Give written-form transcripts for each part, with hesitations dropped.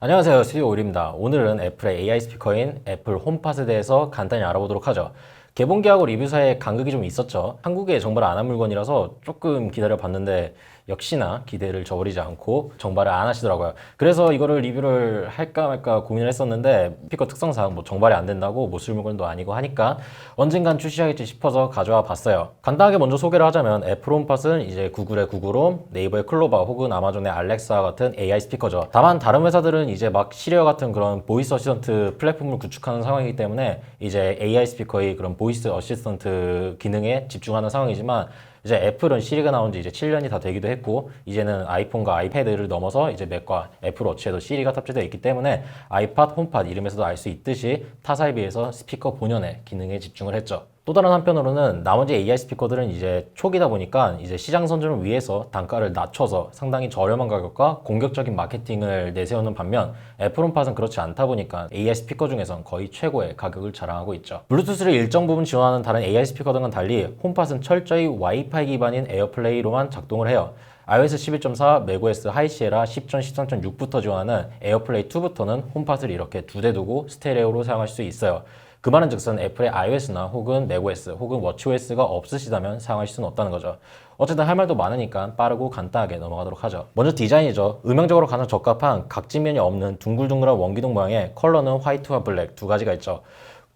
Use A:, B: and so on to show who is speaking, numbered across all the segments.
A: 안녕하세요, 스튜디오 오일입니다. 오늘은 애플의 AI 스피커인 애플 홈팟에 대해서 간단히 알아보도록 하죠. 개봉기하고 리뷰 사이에 간극이 좀 있었죠. 한국에 정발 안 한 물건이라서 조금 기다려 봤는데 역시나 기대를 저버리지 않고 정발을 안 하시더라고요. 그래서 이거를 리뷰를 할까 말까 고민을 했었는데 스피커 특성상 뭐 정발이 안 된다고 못 쓸 물건도 아니고 하니까 언젠간 출시하겠지 싶어서 가져와 봤어요. 간단하게 먼저 소개를 하자면 애플 홈팟은 이제 구글의 구글홈, 네이버의 클로바 혹은 아마존의 알렉사 같은 AI 스피커죠. 다만 다른 회사들은 이제 막 시리어 같은 그런 보이스 어시스턴트 플랫폼을 구축하는 상황이기 때문에 이제 AI 스피커의 그런 보이스 어시스턴트 기능에 집중하는 상황이지만 이제 애플은 시리가 나온 지 이제 7년이 다 되기도 했고 이제는 아이폰과 아이패드를 넘어서 이제 맥과 애플워치에도 시리가 탑재되어 있기 때문에 아이팟, 홈팟 이름에서도 알 수 있듯이 타사에 비해서 스피커 본연의 기능에 집중을 했죠. 또 다른 한편으로는 나머지 AI 스피커들은 이제 초기다 보니까 이제 시장 선점을 위해서 단가를 낮춰서 상당히 저렴한 가격과 공격적인 마케팅을 내세우는 반면 애플 홈팟은 그렇지 않다 보니까 AI 스피커 중에선 거의 최고의 가격을 자랑하고 있죠. 블루투스를 일정 부분 지원하는 다른 AI 스피커 등은 달리 홈팟은 철저히 와이파이 기반인 에어플레이로만 작동을 해요. iOS 11.4, macOS 하이시에라 10전 13.6부터 지원하는 에어플레이 2부터는 홈팟을 이렇게 두 대 두고 스테레오로 사용하실 수 있어요. 그 말은 즉슨 애플의 iOS나 혹은 macOS 혹은 watchOS가 없으시다면 사용하실 수는 없다는 거죠. 어쨌든 할 말도 많으니까 빠르고 간단하게 넘어가도록 하죠. 먼저 디자인이죠. 음향적으로 가장 적합한 각진면이 없는 둥글둥글한 원기둥 모양의 컬러는 화이트와 블랙 두 가지가 있죠.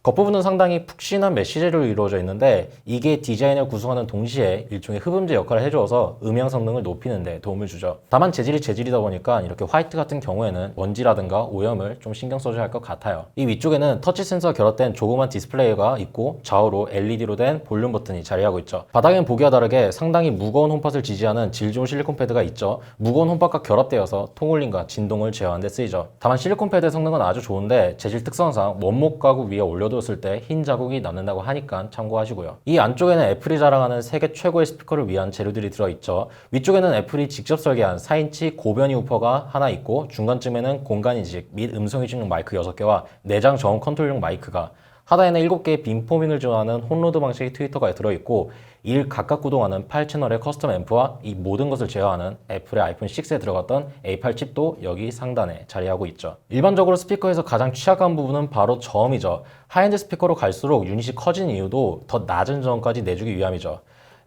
A: 겉부분은 상당히 푹신한 메쉬제로 이루어져 있는데 이게 디자인을 구성하는 동시에 일종의 흡음재 역할을 해주어서 음향 성능을 높이는 데 도움을 주죠. 다만 재질이 재질이다 보니까 이렇게 화이트 같은 경우에는 먼지라든가 오염을 좀 신경 써줘야 할 것 같아요. 이 위쪽에는 터치 센서가 결합된 조그만 디스플레이가 있고 좌우로 LED로 된 볼륨 버튼이 자리하고 있죠. 바닥엔 보기와 다르게 상당히 무거운 홈팟을 지지하는 질 좋은 실리콘 패드가 있죠. 무거운 홈팟과 결합되어서 통울림과 진동을 제어하는 데 쓰이죠. 다만 실리콘 패드의 성능은 아주 좋은데 재질 특성상 원목 가구 위에 올려두었을 때 흰 자국이 남는다고 하니까 참고하시고요. 이 안쪽에는 애플이 자랑하는 세계 최고의 스피커를 위한 재료들이 들어있죠. 위쪽에는 애플이 직접 설계한 4인치 고변이 우퍼가 하나 있고 중간쯤에는 공간인식 및 음성인식 마이크 6개와 내장 저음 컨트롤용 마이크가 하단에는 7개의 빔포밍을 지원하는 홈로드 방식의 트위터가 들어있고 이를 각각 구동하는 8채널의 커스텀 앰프와 이 모든 것을 제어하는 애플의 아이폰 6에 들어갔던 A8 칩도 여기 상단에 자리하고 있죠. 일반적으로 스피커에서 가장 취약한 부분은 바로 저음이죠. 하이엔드 스피커로 갈수록 유닛이 커진 이유도 더 낮은 저음까지 내주기 위함이죠.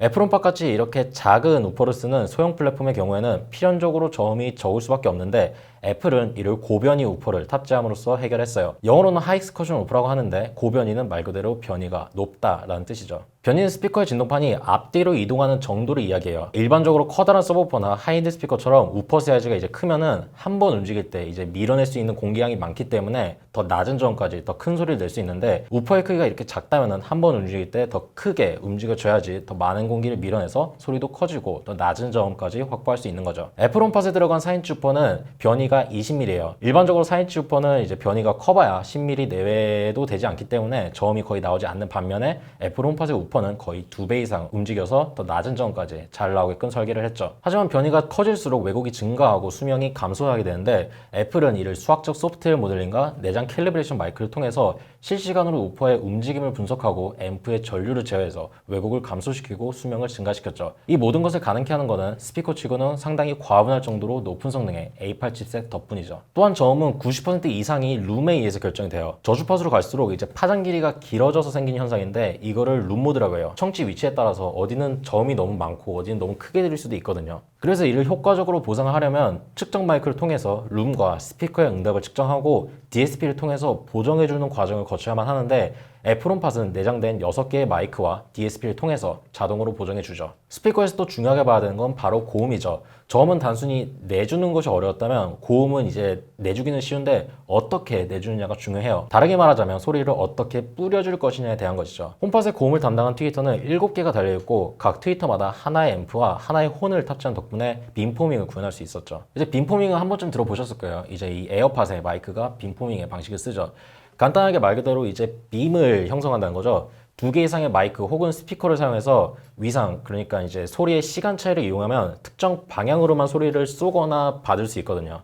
A: 애플 홈팟 같이 이렇게 작은 우퍼를 쓰는 소형 플랫폼의 경우에는 필연적으로 저음이 적을 수밖에 없는데 애플은 이를 고변이 우퍼를 탑재함으로써 해결했어요. 영어로는 하이익스커션 우퍼라고 하는데 고변이는 말 그대로 변이가 높다라는 뜻이죠. 변이는 스피커의 진동판이 앞뒤로 이동하는 정도를 이야기해요. 일반적으로 커다란 서브우퍼나 하이엔드 스피커처럼 우퍼 사이즈가 이제 크면은 한 번 움직일 때 이제 밀어낼 수 있는 공기량이 많기 때문에 더 낮은 저음까지 더 큰 소리를 낼 수 있는데 우퍼의 크기가 이렇게 작다면은 한 번 움직일 때 더 크게 움직여줘야지 더 많은 공기를 밀어내서 소리도 커지고 더 낮은 저음까지 확보할 수 있는 거죠. 애플 홈팟에 들어간 4인치 우퍼는 변이가 20mm예요. 일반적으로 4인치 우퍼는 이제 변이가 커봐야 10mm 내외도 되지 않기 때문에 저음이 거의 나오지 않는 반면에 애플 홈팟의 우퍼는 거의 2배 이상 움직여서 더 낮은 저음까지 잘 나오게끔 설계를 했죠. 하지만 변이가 커질수록 왜곡이 증가하고 수명이 감소하게 되는데 애플은 이를 수학적 소프트웨어 모델링과 내장 캘리브레이션 마이크를 통해서 실시간으로 우퍼의 움직임을 분석하고 앰프의 전류를 제어해서 왜곡을 감소시키고 수명을 증가시켰죠. 이 모든 것을 가능케 하는 것은 스피커 치고는 상당히 과분할 정도로 높은 성능의 A8 칩셋 덕분이죠. 또한 저음은 90% 이상이 룸에 의해서 결정이 돼요. 저주팟으로 갈수록 이제 파장 길이가 길어져서 생긴 현상인데 이거를 룸 모드라고 해요. 청취 위치에 따라서 어디는 저음이 너무 많고 어디는 너무 크게 들릴 수도 있거든요. 그래서 이를 효과적으로 보상을 하려면 측정 마이크를 통해서 룸과 스피커의 응답을 측정하고 DSP를 통해서 보정해주는 과정을 거쳐야만 하는데 애플 홈팟은 내장된 6개의 마이크와 DSP를 통해서 자동으로 보정해주죠. 스피커에서 또 중요하게 봐야 되는 건 바로 고음이죠. 저음은 단순히 내주는 것이 어려웠다면 고음은 이제 내주기는 쉬운데 어떻게 내주느냐가 중요해요. 다르게 말하자면 소리를 어떻게 뿌려줄 것이냐에 대한 것이죠. 홈팟의 고음을 담당한 트위터는 7개가 달려있고 각 트위터마다 하나의 앰프와 하나의 혼을 탑재한 덕분에 빔포밍을 구현할 수 있었죠. 이제 빔포밍은 한 번쯤 들어보셨을 거예요. 이제 이 에어팟의 마이크가 빔포밍의 방식을 쓰죠. 간단하게 말 그대로 이제 빔을 형성한다는 거죠. 2개 이상의 마이크 혹은 스피커를 사용해서 위상, 그러니까 이제 소리의 시간 차이를 이용하면 특정 방향으로만 소리를 쏘거나 받을 수 있거든요.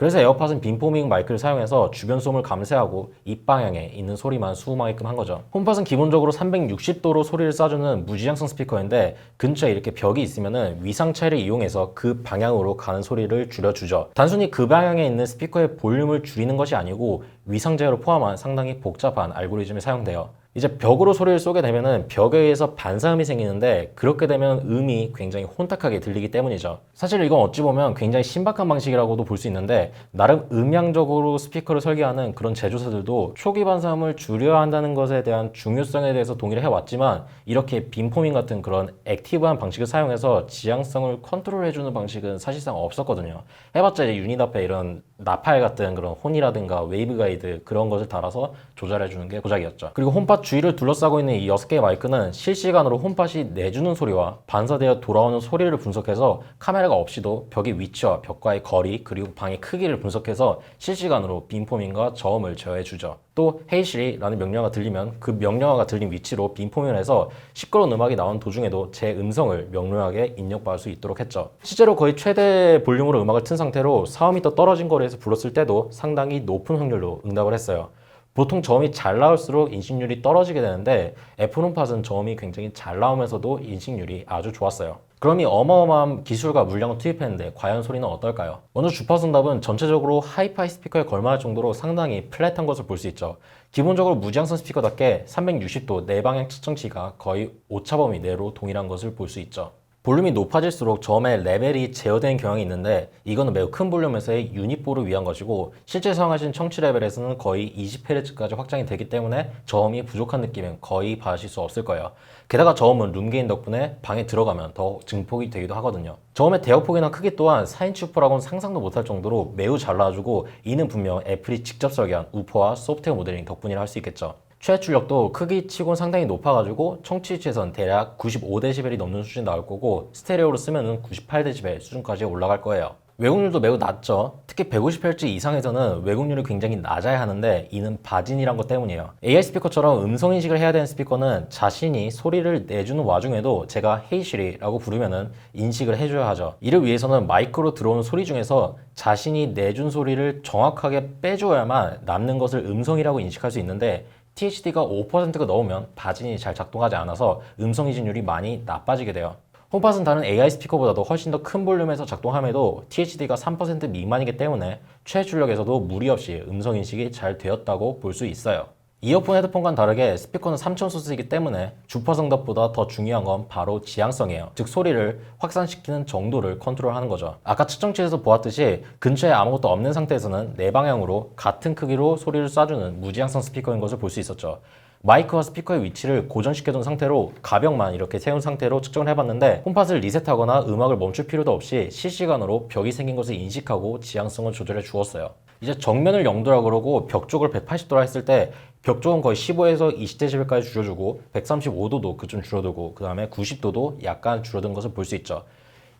A: 그래서 에어팟은 빔포밍 마이크를 사용해서 주변 소음을 감쇄하고 입 방향에 있는 소리만 수음하게끔 한 거죠. 홈팟은 기본적으로 360도로 소리를 쏴주는 무지향성 스피커인데 근처에 이렇게 벽이 있으면은 위상 차이를 이용해서 그 방향으로 가는 소리를 줄여주죠. 단순히 그 방향에 있는 스피커의 볼륨을 줄이는 것이 아니고 위상 제어를 포함한 상당히 복잡한 알고리즘이 사용돼요. 이제 벽으로 소리를 쏘게 되면은 벽에 의해서 반사음이 생기는데 그렇게 되면 음이 굉장히 혼탁하게 들리기 때문이죠. 사실 이건 어찌 보면 굉장히 신박한 방식이라고도 볼 수 있는데 나름 음향적으로 스피커를 설계하는 그런 제조사들도 초기 반사음을 줄여야 한다는 것에 대한 중요성에 대해서 동의를 해왔지만 이렇게 빔포밍 같은 그런 액티브한 방식을 사용해서 지향성을 컨트롤해주는 방식은 사실상 없었거든요. 해봤자 이제 유닛 앞에 이런 나팔 같은 그런 혼이라든가 웨이브 가이드 그런 것을 달아서 조절해주는 게 고작이었죠. 그리고 홈팟 주위를 둘러싸고 있는 이 6개의 마이크는 실시간으로 홈팟이 내주는 소리와 반사되어 돌아오는 소리를 분석해서 카메라가 없이도 벽의 위치와 벽과의 거리 그리고 방의 크기를 분석해서 실시간으로 빔포밍과 저음을 제어해주죠. 또 헤이 시리라는 명령어가 들리면 그 명령어가 들린 위치로 빔포밍을 해서 시끄러운 음악이 나온 도중에도 제 음성을 명료하게 입력받을 수 있도록 했죠. 실제로 거의 최대 볼륨으로 음악을 튼 상태로 4m 떨어진 거리에서 불렀을 때도 상당히 높은 확률로 응답을 했어요. 보통 저음이 잘 나올수록 인식률이 떨어지게 되는데 애플 홈팟은 저음이 굉장히 잘 나오면서도 인식률이 아주 좋았어요. 그럼 이 어마어마한 기술과 물량을 투입했는데 과연 소리는 어떨까요? 먼저 주파수 응답은 전체적으로 하이파이 스피커에 걸맞을 정도로 상당히 플랫한 것을 볼 수 있죠. 기본적으로 무지향성 스피커답게 360도 내방향 측정치가 거의 오차범위 내로 동일한 것을 볼 수 있죠. 볼륨이 높아질수록 저음의 레벨이 제어되는 경향이 있는데 이거는 매우 큰 볼륨에서의 유닛보를 위한 것이고 실제 사용하신 청취 레벨에서는 거의 20Hz까지 확장이 되기 때문에 저음이 부족한 느낌은 거의 받으실 수 없을 거예요. 게다가 저음은 룸게인 덕분에 방에 들어가면 더 증폭이 되기도 하거든요. 저음의 대역폭이나 크기 또한 4인치 우퍼라고는 상상도 못할 정도로 매우 잘 나와주고 이는 분명 애플이 직접 설계한 우퍼와 소프트웨어 모델링 덕분이라 할 수 있겠죠. 최대 출력도 크기 치곤 상당히 높아가지고 청취 위치에선 대략 95dB이 넘는 수준이 나올 거고 스테레오로 쓰면은 98dB 수준까지 올라갈 거예요. 왜곡률도 매우 낮죠. 특히 150Hz 이상에서는 왜곡률이 굉장히 낮아야 하는데 이는 바진이란 것 때문이에요. AI 스피커처럼 음성 인식을 해야 되는 스피커는 자신이 소리를 내주는 와중에도 제가 헤이 시리라고 부르면은 인식을 해줘야 하죠. 이를 위해서는 마이크로 들어오는 소리 중에서 자신이 내준 소리를 정확하게 빼줘야만 남는 것을 음성이라고 인식할 수 있는데 THD가 5%가 넘으면 바진이 잘 작동하지 않아서 음성 인식률이 많이 나빠지게 돼요. 홈팟은 다른 AI 스피커보다도 훨씬 더 큰 볼륨에서 작동함에도 THD가 3% 미만이기 때문에 최출력에서도 무리 없이 음성 인식이 잘 되었다고 볼 수 있어요. 이어폰, 헤드폰과는 다르게 스피커는 3천 소스이기 때문에 주파수 응답보다 더 중요한 건 바로 지향성이에요. 즉 소리를 확산시키는 정도를 컨트롤하는 거죠. 아까 측정치에서 보았듯이 근처에 아무것도 없는 상태에서는 네 방향으로 같은 크기로 소리를 쏴주는 무지향성 스피커인 것을 볼 수 있었죠. 마이크와 스피커의 위치를 고정시켜둔 상태로 가벽만 이렇게 세운 상태로 측정을 해봤는데 홈팟을 리셋하거나 음악을 멈출 필요도 없이 실시간으로 벽이 생긴 것을 인식하고 지향성을 조절해 주었어요. 이제 정면을 0도라 그러고 벽 쪽을 180도라 했을 때 벽 쪽은 거의 15에서 20dB까지 줄여주고 135도도 그쯤 줄어들고 그 다음에 90도도 약간 줄어든 것을 볼 수 있죠.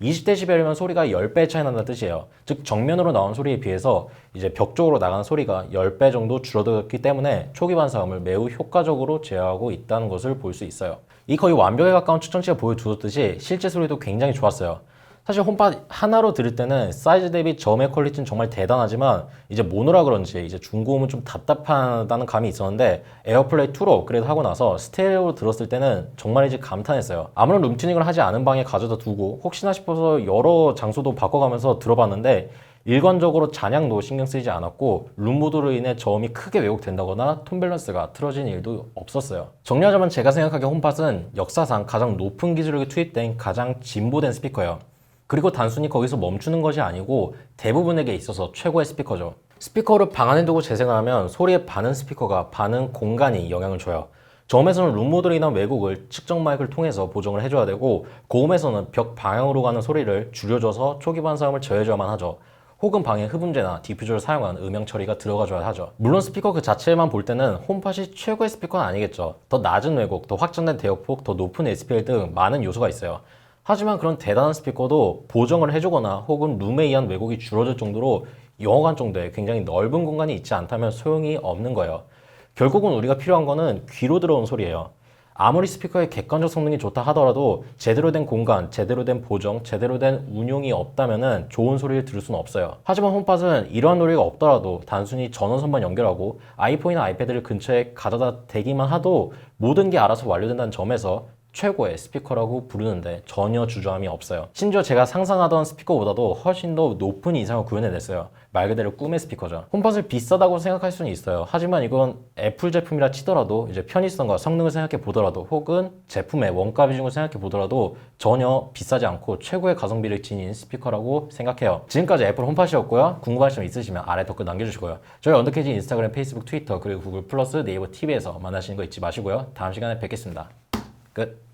A: 20dB면 소리가 10배 차이 난다는 뜻이에요. 즉 정면으로 나온 소리에 비해서 이제 벽 쪽으로 나가는 소리가 10배 정도 줄어들었기 때문에 초기 반사음을 매우 효과적으로 제어하고 있다는 것을 볼 수 있어요. 이 거의 완벽에 가까운 측정치가 보여주었듯이 실제 소리도 굉장히 좋았어요. 사실 홈팟 하나로 들을 때는 사이즈 대비 저음의 퀄리티는 정말 대단하지만 이제 모노라 그런지 이제 중고음은 좀 답답하다는 감이 있었는데 에어플레이 2로 업그레이드 하고 나서 스테레오로 들었을 때는 정말 이제 감탄했어요. 아무런 룸튜닝을 하지 않은 방에 가져다 두고 혹시나 싶어서 여러 장소도 바꿔가면서 들어봤는데 일관적으로 잔향도 신경 쓰이지 않았고 룸모드로 인해 저음이 크게 왜곡된다거나 톤 밸런스가 틀어진 일도 없었어요. 정리하자면 제가 생각하기에 홈팟은 역사상 가장 높은 기술력이 투입된 가장 진보된 스피커예요. 그리고 단순히 거기서 멈추는 것이 아니고 대부분에게 있어서 최고의 스피커죠. 스피커를 방 안에 두고 재생을 하면 소리에 반응 스피커가 반응 공간이 영향을 줘요. 저음에서는 룸모델이나 왜곡을 측정 마이크를 통해서 보정을 해줘야 되고 고음에서는 벽 방향으로 가는 소리를 줄여줘서 초기 반사음을 제어해줘야만 하죠. 혹은 방에 흡음재나 디퓨저를 사용한 음향 처리가 들어가줘야 하죠. 물론 스피커 그 자체만 볼 때는 홈팟이 최고의 스피커는 아니겠죠. 더 낮은 왜곡, 더 확장된 대역폭, 더 높은 SPL 등 많은 요소가 있어요. 하지만 그런 대단한 스피커도 보정을 해주거나 혹은 룸에 의한 왜곡이 줄어들 정도로 영어관 정도의 굉장히 넓은 공간이 있지 않다면 소용이 없는 거예요. 결국은 우리가 필요한 거는 귀로 들어온 소리예요. 아무리 스피커의 객관적 성능이 좋다 하더라도 제대로 된 공간, 제대로 된 보정, 제대로 된 운용이 없다면은 좋은 소리를 들을 수는 없어요. 하지만 홈팟은 이러한 논리가 없더라도 단순히 전원선만 연결하고 아이폰이나 아이패드를 근처에 가져다 대기만 하도 모든 게 알아서 완료된다는 점에서 최고의 스피커라고 부르는데 전혀 주저함이 없어요. 심지어 제가 상상하던 스피커보다도 훨씬 더 높은 이상을 구현해냈어요. 말 그대로 꿈의 스피커죠. 홈팟을 비싸다고 생각할 수는 있어요. 하지만 이건 애플 제품이라 치더라도 이제 편의성과 성능을 생각해 보더라도 혹은 제품의 원가 비중을 생각해 보더라도 전혀 비싸지 않고 최고의 가성비를 지닌 스피커라고 생각해요. 지금까지 애플 홈팟이었고요. 궁금하신 점 있으시면 아래 댓글 남겨주시고요. 저희 언더캐지 인스타그램, 페이스북, 트위터 그리고 구글 플러스 네이버 TV에서 만나시는 거 잊지 마시고요. 다음 시간에 뵙겠습니다. 끝.